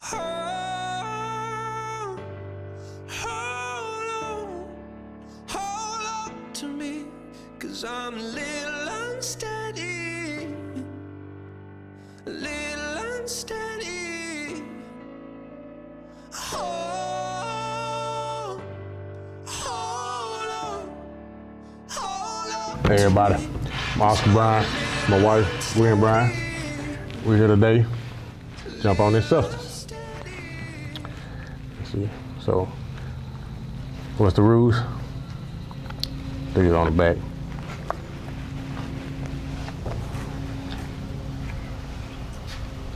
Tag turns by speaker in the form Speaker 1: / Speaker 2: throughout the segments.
Speaker 1: Hold on to me, 'cause I'm a little unsteady, a little unsteady. Hold on.
Speaker 2: Hey everybody, I'm Oscar Bryant, my wife, Gwen Bryant. We're here today, jump on this substance. Let's see, so, what's the rules? Stick it on the back.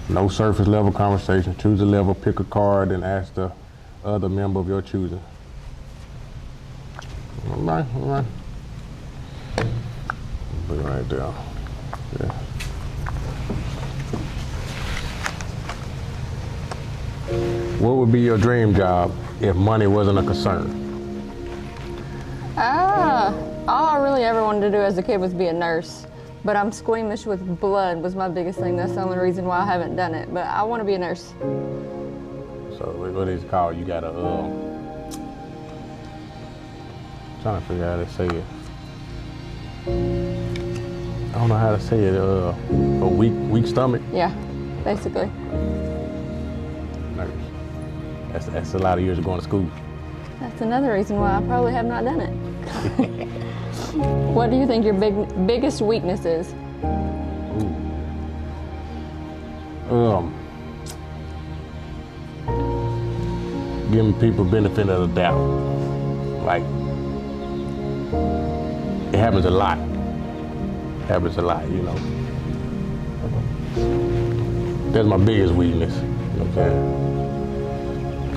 Speaker 2: No surface level conversation. Choose a level, pick a card, and ask the other member of your choosing. All right. Put it right there. Yeah. What would be your dream job if money wasn't a concern?
Speaker 3: All I really ever wanted to do as a kid was be a nurse. But I'm squeamish with blood was my biggest thing. That's the only reason why I haven't done it. But I want to be a nurse.
Speaker 2: So what is it called? You gotta, trying to figure out how to say it. I don't know how to say it, a weak stomach?
Speaker 3: Yeah, basically.
Speaker 2: Nurse. That's a lot of years of going to school.
Speaker 3: That's another reason why I probably have not done it. What do you think your biggest weakness is?
Speaker 2: Giving people benefit of the doubt. Like, it happens a lot. You know. That's my biggest weakness. Okay.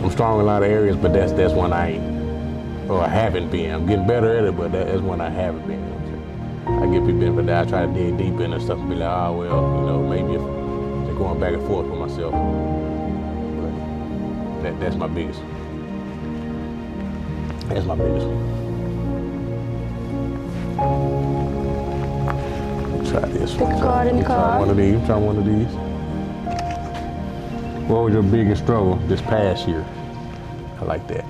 Speaker 2: I'm strong in a lot of areas, but that's one I ain't, or I haven't been. I'm getting better at it, but that's one I haven't been. I give people benefit of the doubt. I try to dig deep into stuff and be like, oh well, you know, maybe if they're going back and forth with myself. But that's my biggest. That's my biggest one. Try this one.
Speaker 3: Pick a card in the card.
Speaker 2: Try one of these. What was your biggest struggle this past year? I like that.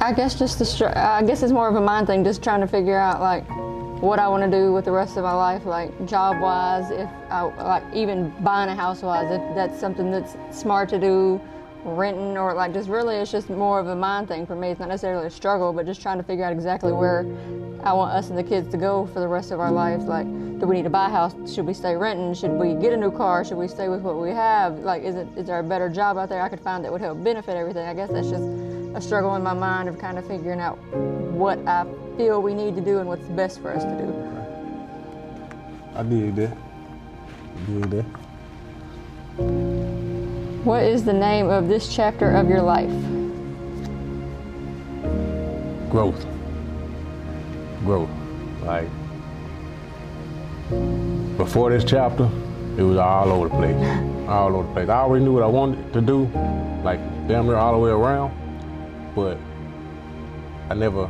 Speaker 3: I guess I guess it's more of a mind thing, just trying to figure out like what I want to do with the rest of my life, like job-wise, if I, like even buying a house-wise, if that's something that's smart to do, renting, or like just really it's just more of a mind thing for me. It's not necessarily a struggle, but just trying to figure out exactly where I want us and the kids to go for the rest of our lives. Like, do we need to buy a house? Should we stay renting? Should we get a new car? Should we stay with what we have? Like, is there a better job out there I could find that would help benefit everything? I guess that's just a struggle in my mind of kind of figuring out what I feel we need to do and what's best for us to do.
Speaker 2: I dig that.
Speaker 3: What is the name of this chapter of your life?
Speaker 2: Growth. Like, before this chapter, it was all over the place. I already knew what I wanted to do, like damn near all the way around, but I never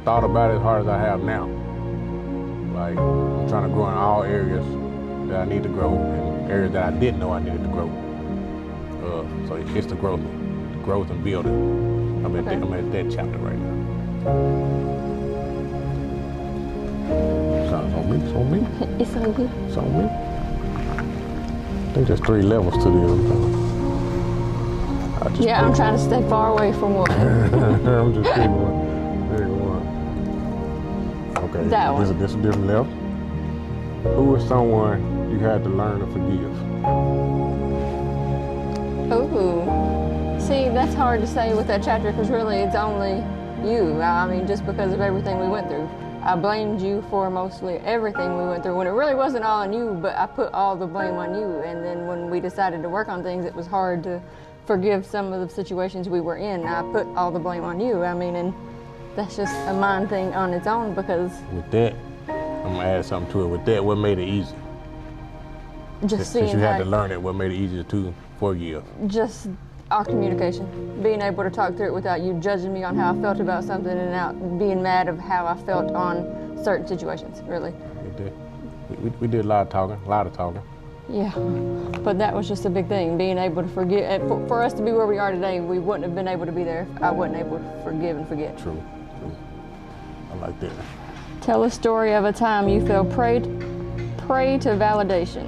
Speaker 2: thought about it as hard as I have now. Like, I'm trying to grow in all areas that I need to grow and areas that I didn't know I needed to grow. So it's the growth and building. I'm at that chapter right now. Sounds on me.
Speaker 3: It's on you.
Speaker 2: It's on me. I think there's 3 levels to the other.
Speaker 3: I'm trying to stay far away from one.
Speaker 2: I'm just picking one. Okay,
Speaker 3: That one.
Speaker 2: This is a different level. Who is someone you had to learn to forgive?
Speaker 3: Ooh. See, that's hard to say with that chapter because really it's only you. I mean, just because of everything we went through. I blamed you for mostly everything we went through when it really wasn't all on you, but I put all the blame on you. And then when we decided to work on things, it was hard to forgive some of the situations we were in. I put all the blame on you. I mean, and that's just a mind thing on its own because...
Speaker 2: With that, I'm gonna add something to it. With that, what made it easy?
Speaker 3: Just
Speaker 2: Since you had to learn it, what made it easier to forgive?
Speaker 3: Just our communication. Being able to talk through it without you judging me on how I felt about something and out being mad of how I felt on certain situations, really.
Speaker 2: With that. We did a lot of talking.
Speaker 3: Yeah, but that was just a big thing, being able to forgive. And for us to be where we are today, we wouldn't have been able to be there if I wasn't able to forgive and forget.
Speaker 2: True. I like that.
Speaker 3: Tell a story of a time you felt prey to validation.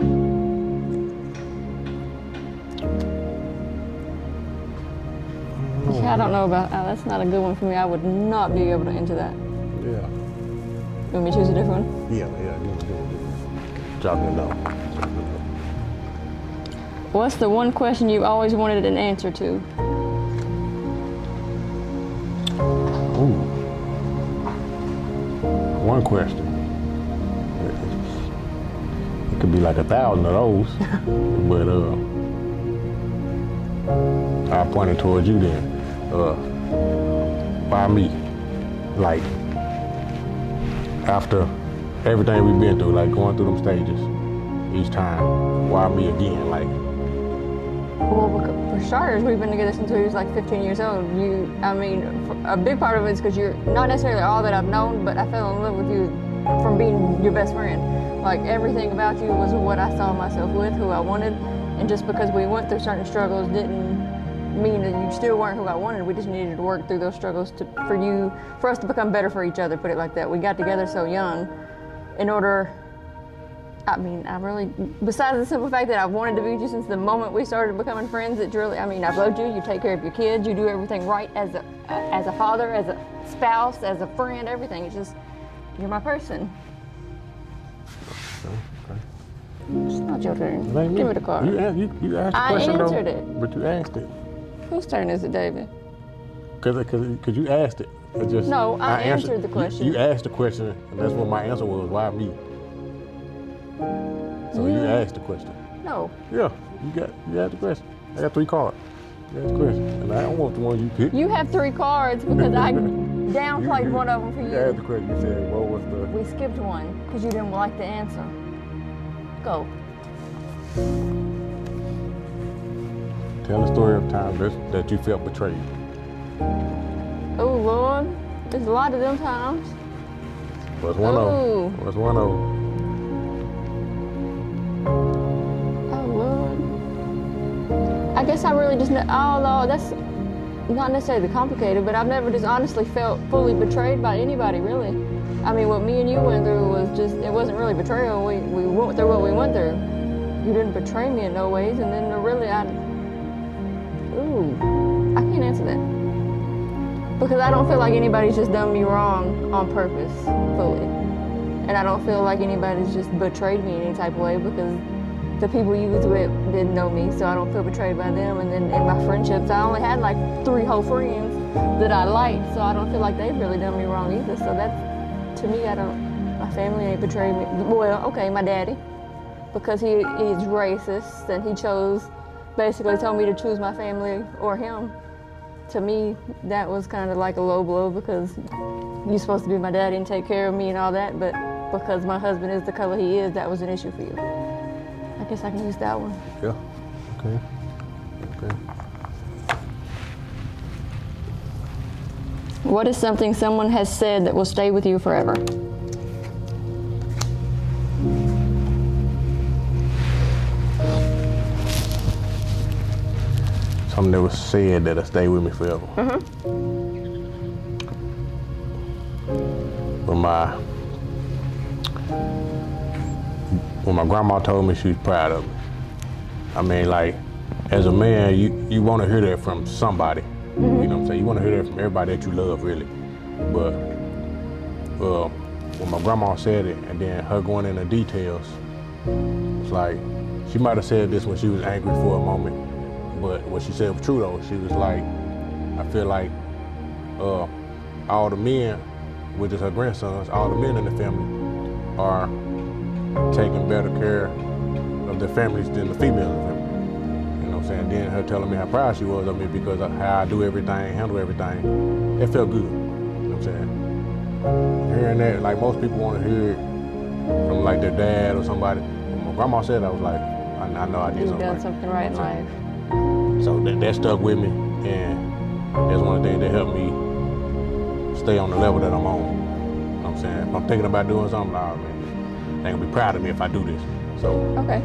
Speaker 3: Yeah, I don't know about, that's not a good one for me. I would not be able to enter that.
Speaker 2: Yeah.
Speaker 3: You want me to choose a different one?
Speaker 2: Yeah. Drop me a note.
Speaker 3: What's the one question you always wanted an answer to?
Speaker 2: Ooh. One question. It could be like 1,000 of those, but I pointed towards you then. Why me? Like, after everything we've been through, like going through them stages each time, why me again? Like,
Speaker 3: Well, for starters, we've been together since we was like 15 years old. A big part of it is because you're not necessarily all that I've known, but I fell in love with you from being your best friend. Like, everything about you was what I saw myself with, who I wanted, and just because we went through certain struggles didn't mean that you still weren't who I wanted. We just needed to work through those struggles for us to become better for each other, put it like that. We got together so young in order, I really, besides the simple fact that I've wanted to be with you since the moment we started becoming friends, it's really, I've loved you, you take care of your kids, you do everything right as a father, as a spouse, as a friend, everything. It's just, you're my person.
Speaker 2: okay.
Speaker 3: It's not your turn.
Speaker 2: Give
Speaker 3: me the card.
Speaker 2: You asked the question,
Speaker 3: I answered
Speaker 2: though,
Speaker 3: it.
Speaker 2: but you asked it.
Speaker 3: Whose turn is it, David?
Speaker 2: Because you asked it.
Speaker 3: No, I answered the question.
Speaker 2: You asked the question, and that's what my answer was. Why me? So you asked the question.
Speaker 3: No.
Speaker 2: Yeah, you asked the question. I got 3 cards. You asked the question, and I don't want the one you picked.
Speaker 3: You have 3 cards because I downplayed one of them for you.
Speaker 2: You asked the question. You said, "What was the?"
Speaker 3: We skipped one because you didn't like the answer. Go.
Speaker 2: Tell the story of time that you felt betrayed.
Speaker 3: Oh Lord, there's a lot of them times.
Speaker 2: What's one of them? What's one of them?
Speaker 3: Oh Lord. I guess I really just, although that's not necessarily complicated, but I've never just honestly felt fully betrayed by anybody, really. What me and you went through was just, it wasn't really betrayal. We went through what we went through. You didn't betray me in no ways, and then really I can't answer that. Because I don't feel like anybody's just done me wrong on purpose, fully. And I don't feel like anybody's just betrayed me in any type of way, because the people you was with didn't know me, so I don't feel betrayed by them. And then in my friendships, I only had like 3 whole friends that I liked, so I don't feel like they've really done me wrong either. So that's, to me, my family ain't betrayed me. Well, okay, my daddy, because he's racist, and he basically told me to choose my family or him. To me, that was kind of like a low blow, because you're supposed to be my daddy and take care of me and all that, but because my husband is the color he is, that was an issue for you. I guess I can use that one.
Speaker 2: Yeah. Okay.
Speaker 3: What is something someone has said that will stay with you forever?
Speaker 2: Something that was said that'll stay with me forever. When my grandma told me she was proud of me. Like, as a man, you want to hear that from somebody. You know what I'm saying? You want to hear that from everybody that you love, really. But when my grandma said it, and then her going into details, it's like, she might have said this when she was angry for a moment, but what she said was true though. She was like, I feel like all the men, which is her grandsons, all the men in the family are taking better care of their families than the females in the family. You know what I'm saying? Then her telling me how proud she was of me because of how I do everything, handle everything, it felt good. You know what I'm saying? Hearing that, like most people want to hear it from like their dad or somebody. When my grandma said it, I was like, I know I did
Speaker 3: You've
Speaker 2: something
Speaker 3: done
Speaker 2: right.
Speaker 3: something right in life.
Speaker 2: So that stuck with me, and that's one of the things that helped me stay on the level that I'm on. You know what I'm saying? If I'm thinking about doing something, man, They gonna be proud of me if I do this. So
Speaker 3: Okay.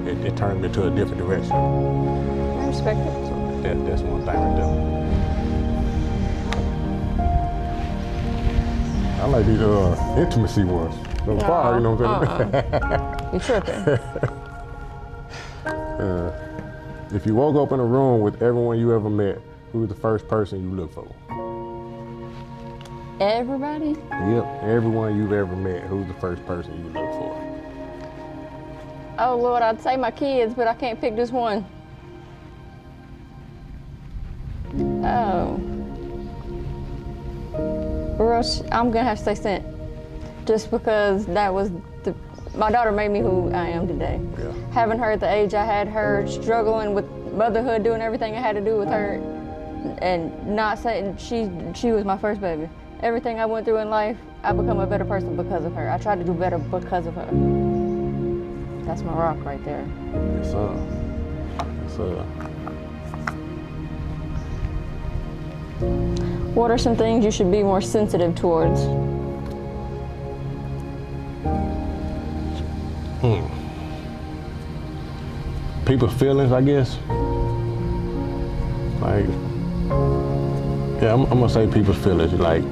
Speaker 2: it turned me to a different direction.
Speaker 3: I respect it.
Speaker 2: So that's one thing right there. I like these intimacy ones. So far, you know what I'm saying?
Speaker 3: You tripping.
Speaker 2: If you woke up in a room with everyone you ever met, who's the first person you look for?
Speaker 3: Everybody?
Speaker 2: Yep, everyone you've ever met, who's the first person you look for?
Speaker 3: Oh Lord, I'd say my kids, but I can't pick just one. Oh. Rush, I'm gonna have to say Scent. Just because that was my daughter made me who I am today.
Speaker 2: Yeah.
Speaker 3: Having her at the age I had her, struggling with motherhood, doing everything I had to do with her, and not saying she was my first baby. Everything I went through in life, I become a better person because of her. I tried to do better because of her. That's my rock right there.
Speaker 2: Yes, sir. Yes, sir.
Speaker 3: What are some things you should be more sensitive towards?
Speaker 2: People's feelings, I guess. Like, yeah, I'm gonna say people's feelings. Like,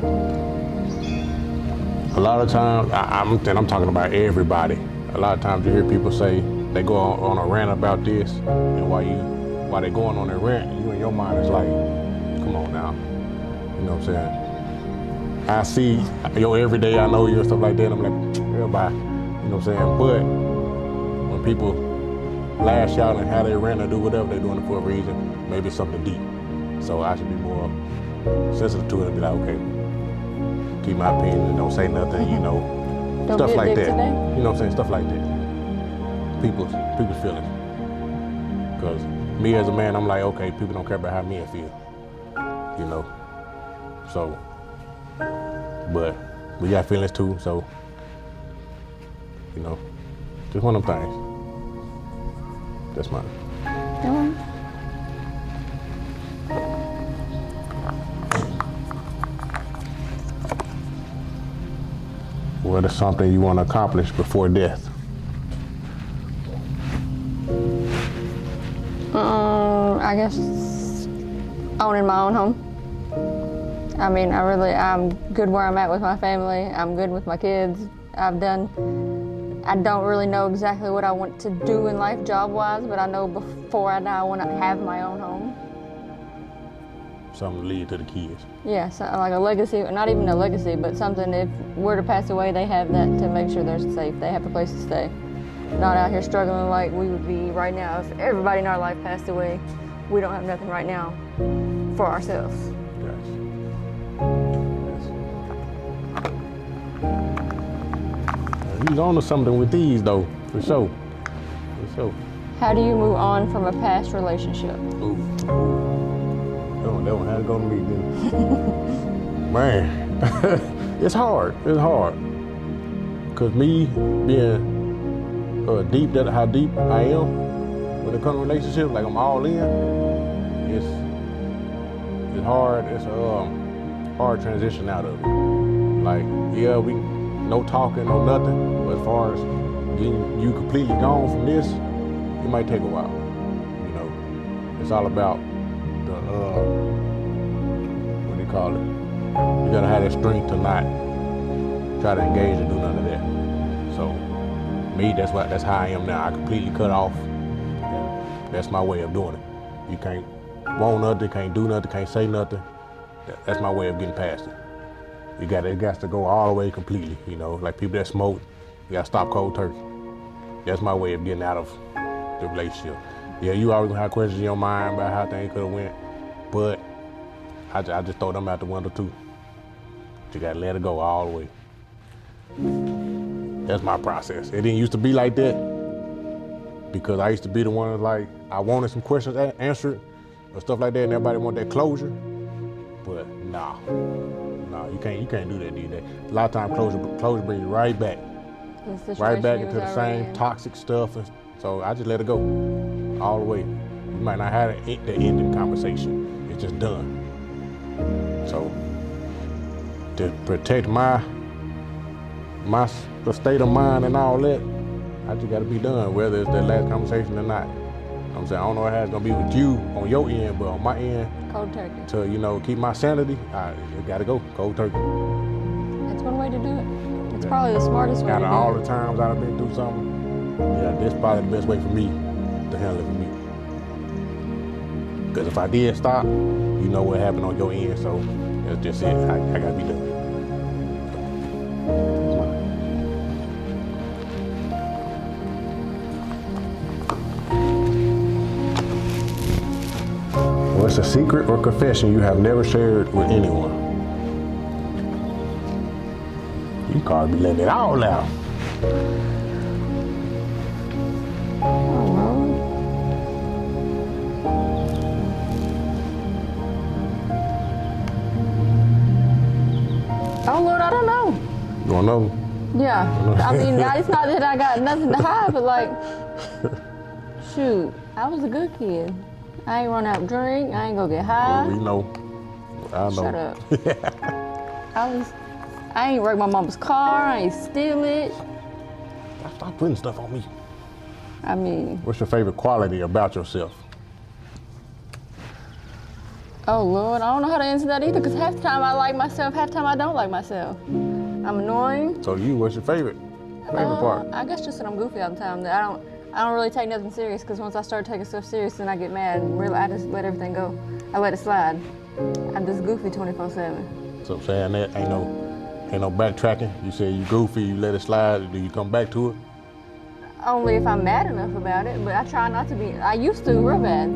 Speaker 2: a lot of times, I'm talking about everybody. A lot of times you hear people say they go on a rant about this, and while they're going on their rant, you in your mind is like, come on now, you know what I'm saying? I see your everyday, I know you and stuff like that. I'm like, yeah, bye, you know what I'm saying? But when people lash out and how they rant or do whatever, they're doing it for a reason. Maybe it's something deep. So I should be more sensitive to it and be like, okay, keep my opinion and don't say nothing, you know.
Speaker 3: Don't
Speaker 2: Stuff
Speaker 3: be a
Speaker 2: like
Speaker 3: dick
Speaker 2: that.
Speaker 3: today.
Speaker 2: You know what I'm saying? Stuff like that. People's feelings. Because me as a man, I'm like, okay, people don't care about how men feel. You know? So, but we got feelings too, so, you know, just one of them things. That's mine.
Speaker 3: Alright.
Speaker 2: What is something you want to accomplish before death?
Speaker 3: I guess owning my own home. I mean, I'm good where I'm at with my family. I'm good with my kids. I don't really know exactly what I want to do in life job-wise, but I know before I die, I want to have my own home.
Speaker 2: Something to lead to the kids.
Speaker 3: Yeah, so like a legacy, not even a legacy, but something if we're to pass away, they have that to make sure they're safe. They have a place to stay. Not out here struggling like we would be right now. If everybody in our life passed away, we don't have nothing right now for ourselves.
Speaker 2: Yes. He's on to something with these though, for sure. For sure.
Speaker 3: How do you move on from a past relationship?
Speaker 2: Ooh. That one had to go to me, didn't it? Man, it's hard. It's hard. Cause me being how deep I am when it comes to relationships, like I'm all in. It's hard. It's a hard transition out of it. Like, yeah, we no talking, no nothing. But as far as getting you completely gone from this, it might take a while. You know, it's all about the what do you call it? You gotta have that strength to not try to engage and do none of that. So me, that's how I am now. I completely cut off. And that's my way of doing it. You can't want nothing, can't do nothing, can't say nothing. That's my way of getting past it. It got to go all the way completely. You know, like people that smoke, you gotta stop cold turkey. That's my way of getting out of the relationship. Yeah, you always gonna have questions in your mind about how things could have went, but I just throw them out the window too. You gotta let it go all the way. That's my process. It didn't used to be like that because I used to be the one like I wanted some questions answered or stuff like that, and everybody want that closure. But nah, you can't do that these days. A lot of times closure brings you right back into the same toxic stuff, and so I just let it go all the way. You might not have the ending conversation. It's just done. So to protect my the state of mind and all that, I just gotta be done, whether it's that last conversation or not. I'm saying, I don't know how it's gonna be with you on your end, but on my end,
Speaker 3: Cold turkey.
Speaker 2: to, keep my sanity, I gotta go, cold turkey.
Speaker 3: That's one way to do it. It's probably the smartest way to
Speaker 2: Out
Speaker 3: do
Speaker 2: of all
Speaker 3: it.
Speaker 2: the times I've been through something, yeah, that's probably the best way for me to handle it for me. Because if I did stop, you know what happened on your end, so that's just it. I gotta be done. What's a secret or confession you have never shared with anyone? You probably be letting it all out.
Speaker 3: Oh Lord, I don't know.
Speaker 2: You wanna know?
Speaker 3: Yeah, I mean, it's not that I got nothing to hide, but like, shoot, I was a good kid. I ain't run out and drink. I ain't go get high.
Speaker 2: We know. I know.
Speaker 3: Shut up. I ain't wreck my mama's car. I ain't steal it.
Speaker 2: Stop putting stuff on me.
Speaker 3: I mean,
Speaker 2: What's your favorite quality about yourself?
Speaker 3: oh Lord, I don't know how to answer that either, because half the time I like myself, half the time I don't like myself. I'm annoying.
Speaker 2: So what's your favorite part?
Speaker 3: I guess just that I'm goofy all the time. That I don't really take nothing serious, because once I start taking stuff serious, then I get mad and really I just let everything go. I let it slide. I'm just goofy 24/7.
Speaker 2: So saying that ain't no backtracking. You say you goofy, you let it slide. Do you come back to it?
Speaker 3: Only if I'm mad enough about it, but I try not to be. I used to real bad.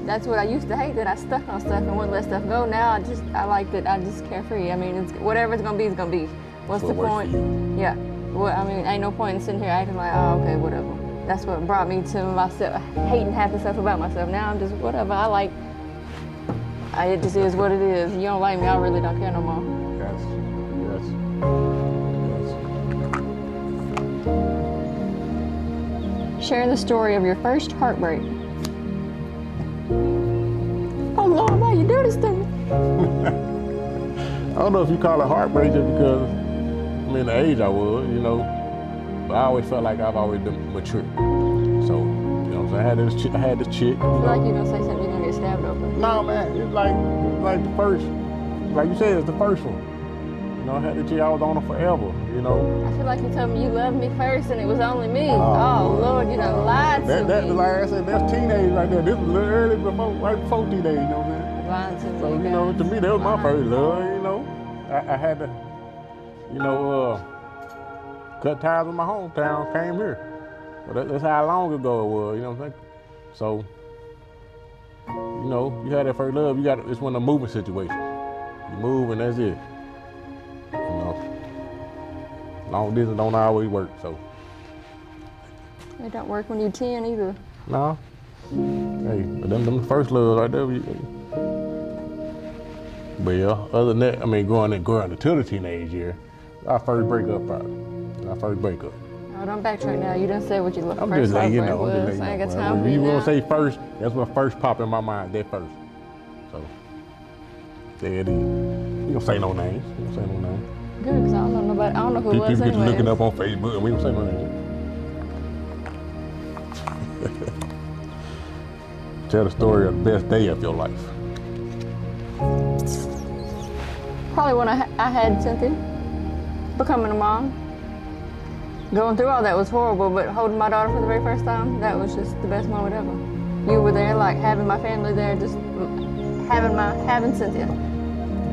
Speaker 3: That's what I used to hate, that I stuck on stuff and wouldn't let stuff go. Now I like that I just carefree. I mean, whatever it's gonna be, it's gonna be. What's the point? Yeah. Well, I mean, ain't no point in sitting here acting like, oh, okay, whatever. That's what brought me to myself, hating half the stuff about myself. Now I'm just, whatever, it just is what it is. You don't like me, I really don't care no more.
Speaker 2: Yes.
Speaker 3: Share the story of your first heartbreak. Oh Lord, why you do this to me?
Speaker 2: I don't know if you call it heartbreak just because, the age I was, but I always felt like I've always been mature. So, so I had this chick.
Speaker 3: I feel like you're gonna say something you're gonna get stabbed over.
Speaker 2: No, man, it's like the first, like you said, it's the first one. I had the chick, I was on her forever,
Speaker 3: I feel like you told me you loved me first and it was only me. Oh Lord, you done lied to me.
Speaker 2: Like I said, that's teenage right there. This was a little early right before teenage, you know what I'm saying?
Speaker 3: Lying to me.
Speaker 2: So, to me, that was my first love, I had to, cut ties with my hometown, came here. But that's how long ago it was, you know what I'm saying? So, you had that first love, it's one of the moving situations. You move and that's it. Long distance don't always work, so.
Speaker 3: It don't work when you're 10 either.
Speaker 2: No. Hey, but them first love right there. But yeah, other than that, growing into the teenage year, our first breakup probably. Oh,
Speaker 3: don't backtrack now. You didn't say what you
Speaker 2: I'm
Speaker 3: first
Speaker 2: just letting you
Speaker 3: heartbreak
Speaker 2: know.
Speaker 3: was. I ain't got time for
Speaker 2: you
Speaker 3: you
Speaker 2: gonna
Speaker 3: now.
Speaker 2: say first, that's what first popped in my mind, that first. So, there it is. You don't say no names.
Speaker 3: Good, because I don't know nobody. I don't know who it was
Speaker 2: People get
Speaker 3: anyways.
Speaker 2: looking up on Facebook and we don't say no names. Tell the story of the best day of your life.
Speaker 3: Probably when I had Cynthia, becoming a mom. Going through all that was horrible, but holding my daughter for the very first time, that was just the best moment ever. You were there, like having my family there, just having Cynthia.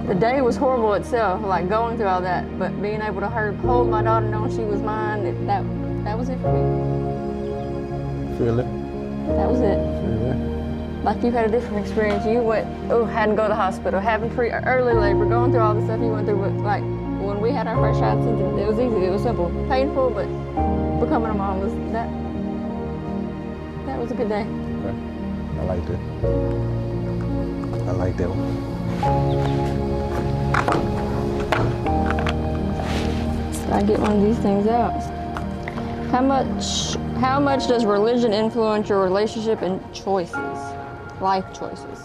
Speaker 3: The day was horrible itself, like going through all that, but being able to hold my daughter, knowing she was mine, that was it for me.
Speaker 2: Feel it?
Speaker 3: That was it.
Speaker 2: Feel it?
Speaker 3: Like you've had a different experience. You hadn't go to the hospital, having early labor, going through all the stuff you went through. But like when we had our first shot, it was easy. It was simple, painful, but becoming a mom was that was a good day.
Speaker 2: Okay. I like that. I like that one.
Speaker 3: I get one of these things out. How much does religion influence your relationship and life choices?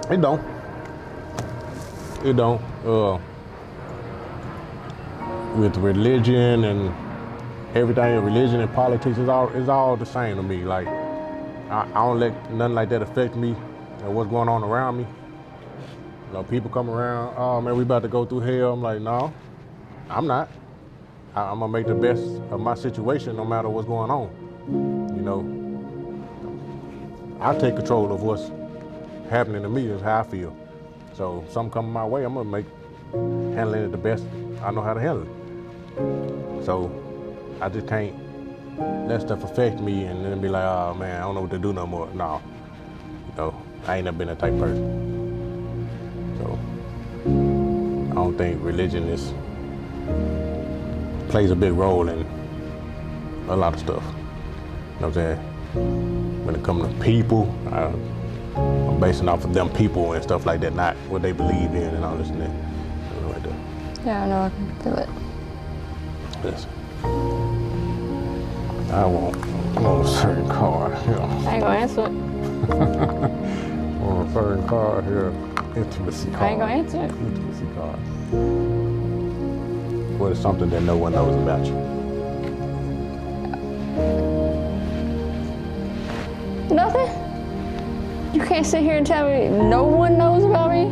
Speaker 2: It don't. with religion and everything, religion and politics is all the same to me. Like I don't let nothing like that affect me and what's going on around me. You know, people come around, oh man, we about to go through hell. I'm like, no, I'm not. I'm gonna make the best of my situation no matter what's going on. You know, I take control of what's happening to me, is how I feel. So if something comes my way, I'm gonna handling it the best I know how to handle it. So I just can't let stuff affect me and then be like, oh man, I don't know what to do no more. No, you know, I ain't never been that type of person. So I don't think religion plays a big role in a lot of stuff. You know what I'm saying? When it comes to people, I'm basing off of them people and stuff like that, not what they believe in and all this and that. You know, like that.
Speaker 3: Yeah, I know, I can feel it.
Speaker 2: Listen, I want a certain car. You know.
Speaker 3: I ain't gonna answer it.
Speaker 2: I want a certain car here. Intimacy car.
Speaker 3: I ain't gonna answer it.
Speaker 2: Intimacy car. What is something that no one knows about you?
Speaker 3: Nothing? You can't sit here and tell me no one knows about me?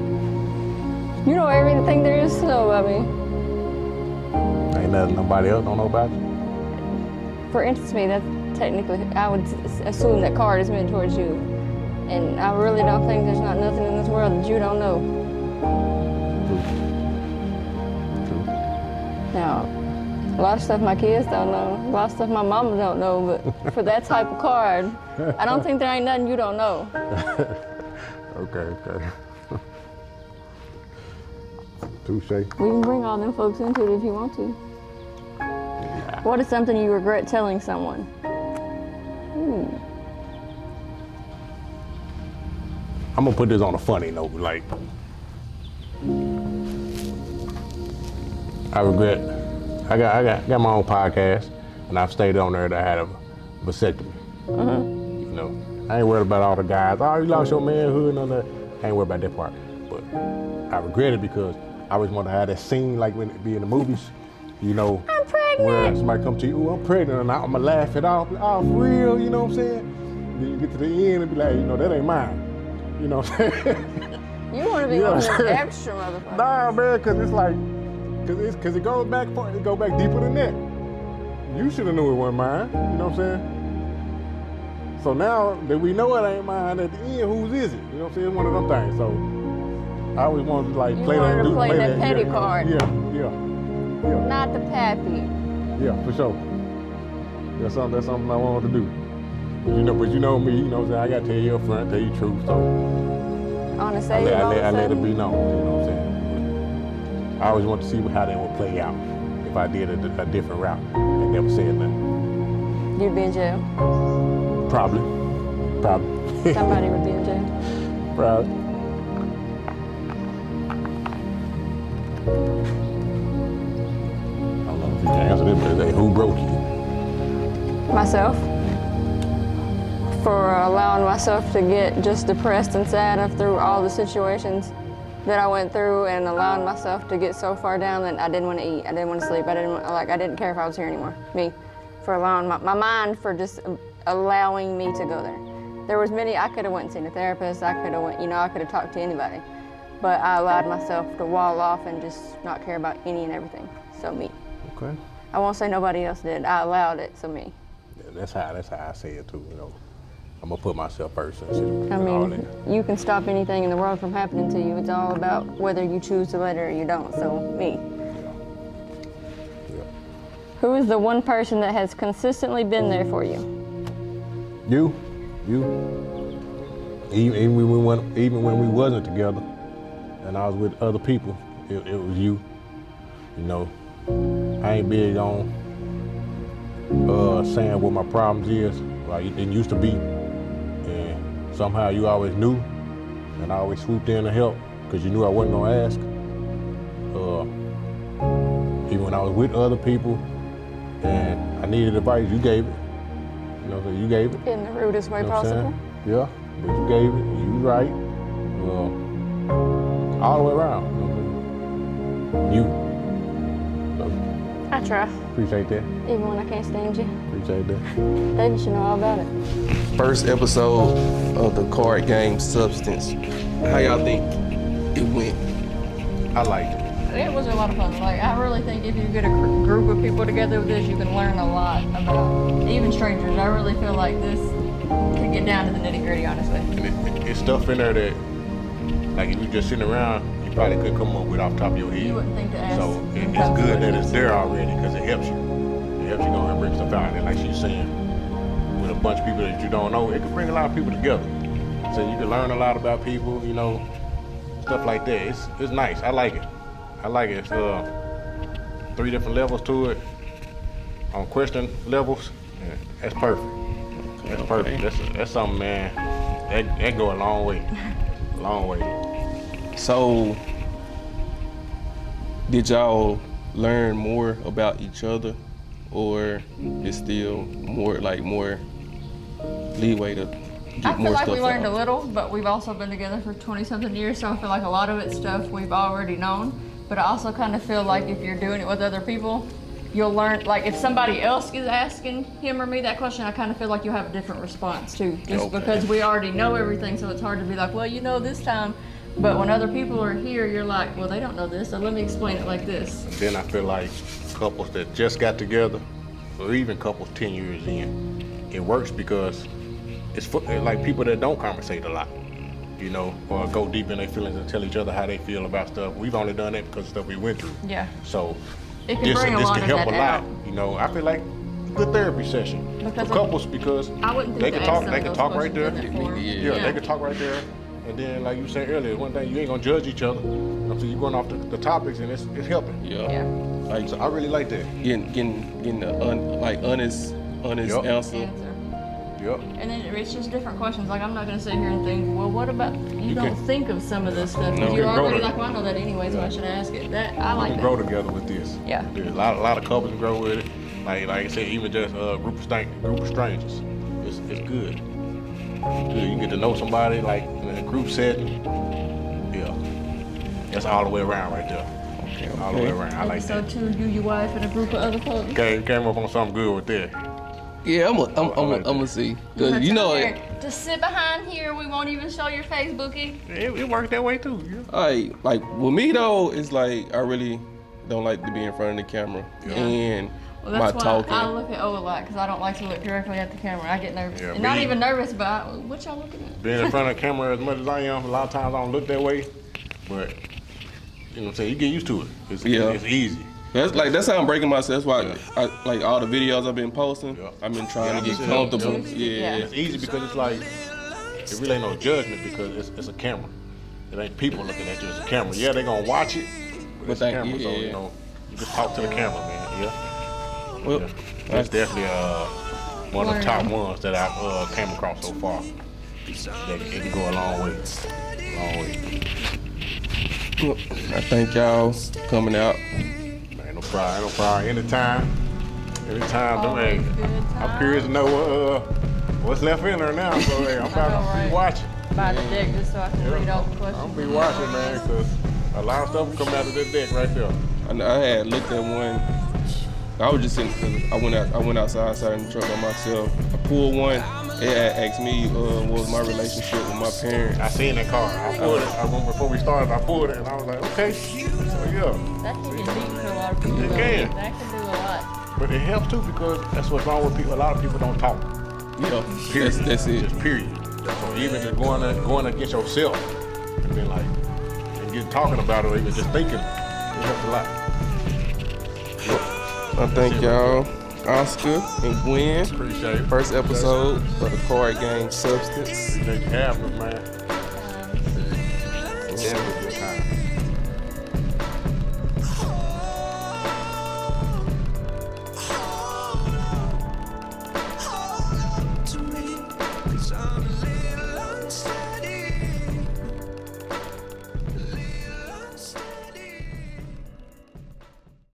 Speaker 3: You know everything there is to know about me.
Speaker 2: Ain't nothing nobody else don't know about you?
Speaker 3: For instance, that's technically, I would assume that card is meant towards you. And I really don't think there's not nothing in this world that you don't know.
Speaker 2: True.
Speaker 3: Now, a lot of stuff my kids don't know, a lot of stuff my mama don't know, but for that type of card, I don't think there ain't nothing you don't know.
Speaker 2: Okay. Touche.
Speaker 3: We can bring all them folks into it if you want to.
Speaker 2: Nah.
Speaker 3: What is something you regret telling someone?
Speaker 2: I'm gonna put this on a funny note, like, I got my own podcast, and I've stated on there that I had a vasectomy. You know, I ain't worried about all the guys, oh, you lost your manhood and all that. I ain't worried about that part. But I regret it because I always want to have that scene like when it be in the movies, you know.
Speaker 3: I'm pregnant.
Speaker 2: Where somebody come to you, ooh, I'm pregnant, and I'm gonna laugh it off, oh, for real, you know what I'm saying? Then you get to the end and be like, you know, that ain't mine. You know what I'm saying?
Speaker 3: You want to be one of those extra motherfuckers.
Speaker 2: Nah, man, because it's like, because it goes back deeper than that. You should have knew it wasn't mine. You know what I'm saying? So now that we know it ain't mine, at the end, whose is it? You know what I'm saying? It's one of them things. So I always wanted to like play that
Speaker 3: petty card.
Speaker 2: Yeah.
Speaker 3: Not the pappy.
Speaker 2: Yeah, for sure. That's something I wanted to do. But you know me, you know what I'm saying? I gotta tell you up front, tell you the truth. So
Speaker 3: On the stage,
Speaker 2: I let it be known, you know what I'm saying? I always want to see how that would play out if I did a different route and never said nothing.
Speaker 3: You'd be in jail.
Speaker 2: Probably.
Speaker 3: Somebody would be in jail.
Speaker 2: Probably. I don't know if you can answer this, but who broke you?
Speaker 3: Myself. For allowing myself to get just depressed and sad through all the situations that I went through, and allowing myself to get so far down that I didn't want to eat, I didn't want to sleep, I didn't care if I was here anymore. Me, for allowing my mind, for just allowing me to go there. There was many, I could have went and seen a therapist, I could have talked to anybody, but I allowed myself to wall off and just not care about any and everything. So me.
Speaker 2: Okay.
Speaker 3: I won't say nobody else did. I allowed it, so me.
Speaker 2: Yeah, that's how I say it too, you know. I'm gonna put myself first and shit.
Speaker 3: I mean, you can stop anything in the world from happening to you. It's all about whether you choose to let it or you don't. So, me.
Speaker 2: Yeah.
Speaker 3: Who is the one person that has consistently been there for you?
Speaker 2: You. Even when we wasn't together, and I was with other people, it was you. You know, I ain't big on saying what my problems is. Like it used to be, and somehow you always knew, and I always swooped in to help because you knew I wasn't gonna ask. Even when I was with other people and I needed advice, you gave it. You know, so you gave it.
Speaker 3: In the rudest way possible.
Speaker 2: Yeah, but you gave it. You was right. All the way around. You. So,
Speaker 3: I try,
Speaker 2: Appreciate that.
Speaker 3: even when I can't stand you.
Speaker 2: Appreciate that.
Speaker 3: David should know all about it.
Speaker 4: First episode of the card game Substance. How y'all think it went?
Speaker 2: I liked it.
Speaker 3: It was a lot of fun. Like, I really think if you get a group of people together with this, you can learn a lot about even strangers. I really feel like this could get down to the nitty gritty, honestly.
Speaker 2: And it's stuff in there that, like, if you just sitting around, you probably couldn't come up with off the top of your head.
Speaker 3: You wouldn't think to ask.
Speaker 2: So it's good that it's there already because it helps you. It helps you go and bring stuff out. And like she's saying, with a bunch of people that you don't know, it can bring a lot of people together. So you can learn a lot about people, you know, stuff like that. It's nice. I like it. I like it. It's 3 different levels to it. On question levels, yeah, that's perfect. That's perfect. That's something, man. That go a long way. A long way.
Speaker 4: So, did y'all learn more about each other, or is still more leeway to get more stuff out?
Speaker 3: I feel like we learned a little, but we've also been together for 20-something years, so I feel like a lot of it's stuff we've already known. But I also kind of feel like if you're doing it with other people, you'll learn, like if somebody else is asking him or me that question, I kind of feel like you'll have a different response too, just because we already know everything, so it's hard to be like, well, you know this time. But when other people are here, you're like, well, they don't know this, so let me explain it like this.
Speaker 2: And then I feel like couples that just got together, or even couples 10 years in, it works because it's like people that don't conversate a lot, you know, or go deep in their feelings and tell each other how they feel about stuff. We've only done that because of stuff we went through.
Speaker 3: Yeah.
Speaker 2: So
Speaker 3: It can
Speaker 2: this
Speaker 3: bring a lot
Speaker 2: can
Speaker 3: of
Speaker 2: help
Speaker 3: that
Speaker 2: a lot.
Speaker 3: out.
Speaker 2: You know, I feel like a good therapy session
Speaker 3: Because
Speaker 2: for couples because
Speaker 3: I wouldn't
Speaker 2: they
Speaker 3: think
Speaker 2: can
Speaker 3: to ask
Speaker 2: talk. They can
Speaker 3: those
Speaker 2: talk right there.
Speaker 3: questions in that forum.
Speaker 2: Yeah, they can talk right there. And then, like you said earlier, one thing you ain't gonna judge each other. So you're going off the topics, and it's helping.
Speaker 4: Yeah.
Speaker 2: Like, so I really like that.
Speaker 4: Getting the honest
Speaker 2: Yup.
Speaker 4: answer.
Speaker 2: Yep.
Speaker 3: And then it's just different questions. Like, I'm not going to sit here and think, well, what about, you don't
Speaker 2: can-
Speaker 3: think of some of this stuff.
Speaker 4: No.
Speaker 3: You
Speaker 2: You can grow
Speaker 3: already
Speaker 2: to-
Speaker 3: like, well, I know that anyway, so I should ask it. That I
Speaker 2: We
Speaker 3: like
Speaker 2: can
Speaker 3: that.
Speaker 2: grow together with this.
Speaker 3: Yeah.
Speaker 2: A lot of couples can grow with it. Like I said, even just a group of strangers. It's good. It's good. You get to know somebody like in a group setting. Yeah. That's all the way around right there.
Speaker 4: Okay.
Speaker 2: All the way around. I like
Speaker 3: So
Speaker 2: that.
Speaker 3: too, you, your wife, and a group of other folks.
Speaker 2: Came up on something good with that.
Speaker 4: Yeah, I'm
Speaker 2: like
Speaker 4: gonna
Speaker 2: that.
Speaker 4: see. Cause you know it.
Speaker 3: Just sit behind here. We won't even show your face, Bookie.
Speaker 2: It worked that way too. Yeah.
Speaker 4: Like with me though, it's like I really don't like to be in front of the camera and
Speaker 3: Well,
Speaker 4: my
Speaker 3: that's why
Speaker 4: talking.
Speaker 3: I look at O a lot, because I don't like to look directly at the camera. I get nervous.
Speaker 2: Yeah,
Speaker 3: And not
Speaker 2: me-
Speaker 3: even nervous, but what y'all looking at?
Speaker 2: Being in front of the camera as much as I am, a lot of times I don't look that way. But you know what I'm saying, you get used to it. It's easy.
Speaker 4: That's how I'm breaking myself. That's why I like all the videos I've been posting.
Speaker 2: Yeah.
Speaker 4: I've been trying to
Speaker 2: Yeah,
Speaker 4: get
Speaker 2: I
Speaker 4: comfortable.
Speaker 2: see
Speaker 4: Yeah.
Speaker 2: It's easy because it's like, it really ain't no judgment because it's a camera. It ain't people looking at you, it's a camera. Yeah, they gonna watch it, but it's a
Speaker 4: thank-
Speaker 2: camera. So,
Speaker 4: yeah.
Speaker 2: you know, you just talk to the camera, man. Yeah.
Speaker 4: Well,
Speaker 2: Yeah. That's definitely one of the top ones that I've came across so far. That it can go a long way. Long way.
Speaker 4: I thank y'all coming out.
Speaker 2: Man, no problem. Anytime,
Speaker 3: Always
Speaker 2: man.
Speaker 3: good
Speaker 2: I'm
Speaker 3: time.
Speaker 2: curious to know what's left in there now. So hey, I'm about to
Speaker 3: right.
Speaker 2: be watching.
Speaker 3: By the deck, just so I can read all the questions.
Speaker 2: I'm gonna be watching, man, because a lot of stuff will come out of this deck right there.
Speaker 4: I had looked at one. I was just sitting because I went outside, sat in the truck by myself. I pulled one. It had asked me what was my relationship with my parents.
Speaker 2: I seen that car. I pulled it. Before we started, I pulled it, and I was like, okay. So yeah,
Speaker 3: That can get deep for a lot of people.
Speaker 2: It
Speaker 3: though.
Speaker 2: can.
Speaker 3: That can do a lot.
Speaker 2: but it helps too because that's what's wrong with people. A lot of people don't talk. Period.
Speaker 4: That's it.
Speaker 2: Just period. So even just going against yourself, and then like and get talking about it, or even just thinking, it helps a lot.
Speaker 4: I thank y'all, Oscar and Gwen.
Speaker 2: Appreciate it.
Speaker 4: First episode of the card game Substance.
Speaker 2: Appreciate you having us, man.